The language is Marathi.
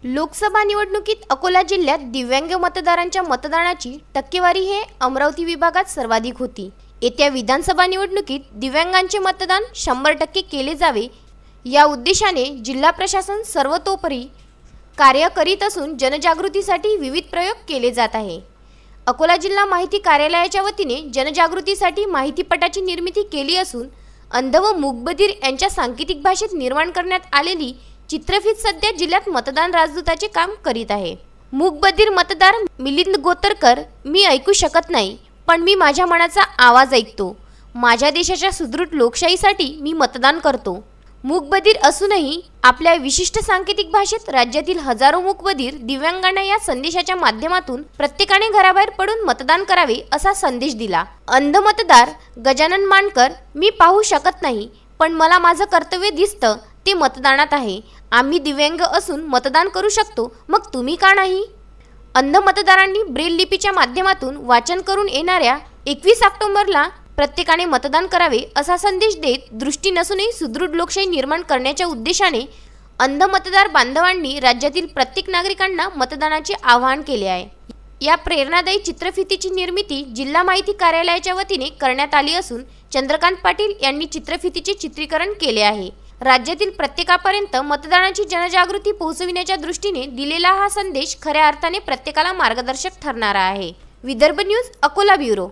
लोकसभा निवडणुकीत अकोला जिल्ह्यात दिव्यांग मतदारांच्या मतदानाची टक्केवारी हे अमरावती विभागात सर्वाधिक होती। येत्या विधानसभा निवडणुकीत दिव्यांगांचे मतदान 100% केले जावे या उद्देशाने जिल्हा प्रशासन सर्वतोपरी कार्य करीत असून जनजागृतीसाठी विविध प्रयोग केले जात आहे। अकोला जिल्हा माहिती कार्यालयाच्या वतीने जनजागृतीसाठी माहितीपटाची निर्मिती केली असून अंध व मूकबधीर यांच्या सांकेतिक भाषेत निर्माण करण्यात आलेली चित्रफीत सध्या जिल्ह्यात मतदान राजदूताचे काम करीत आहे। मूकबधीर मतदार मिलिंद गोतरकर, मी ऐकू शकत नाही पण मी माझ्या मनाचा आवाज ऐकतो। माझ्या देशाच्या सुदृढ लोकशाहीसाठी मी मतदान करतो। मूकबधीर असूनही आपल्या विशिष्ट सांकेतिक भाषेत राज्यातील हजारो मूकबधीर दिव्यांगांना या संदेशाच्या माध्यमातून प्रत्येकाने घराबाहेर पडून मतदान करावे असा संदेश दिला। अंध मतदार गजानन मानकर, मी पाहू शकत नाही पण मला माझं कर्तव्य दिसतं ते मतदानात आहे। आम्ही दिव्यांग असून मतदान करू शकतो, मग तुम्ही का नाही? अंध मतदारांनी ब्रेल लिपीच्या माध्यमातून वाचन करून येणाऱ्या 21 ऑक्टोबरला प्रत्येकाने मतदान करावे असा संदेश देत दृष्टी नसूनही सुदृढ लोकशाही निर्माण करण्याच्या उद्देशाने अंध मतदार बांधवांनी राज्यातील प्रत्येक नागरिकांना मतदानाचे आवाहन केले आहे। या प्रेरणादायी चित्रफितीची निर्मिती जिल्हा माहिती कार्यालयाच्या वतीने करण्यात आली असून चंद्रकांत पाटील यांनी चित्रफितीचे चित्रीकरण केले आहे। राज्यातील प्रत्येकापर्यंत मतदानाची जनजागृती पोहोचविण्याच्या दृष्टीने दिलेला हा संदेश खऱ्या अर्थाने प्रत्येकाला मार्गदर्शक ठरणारा आहे। Vidarbha news, Akola bureau.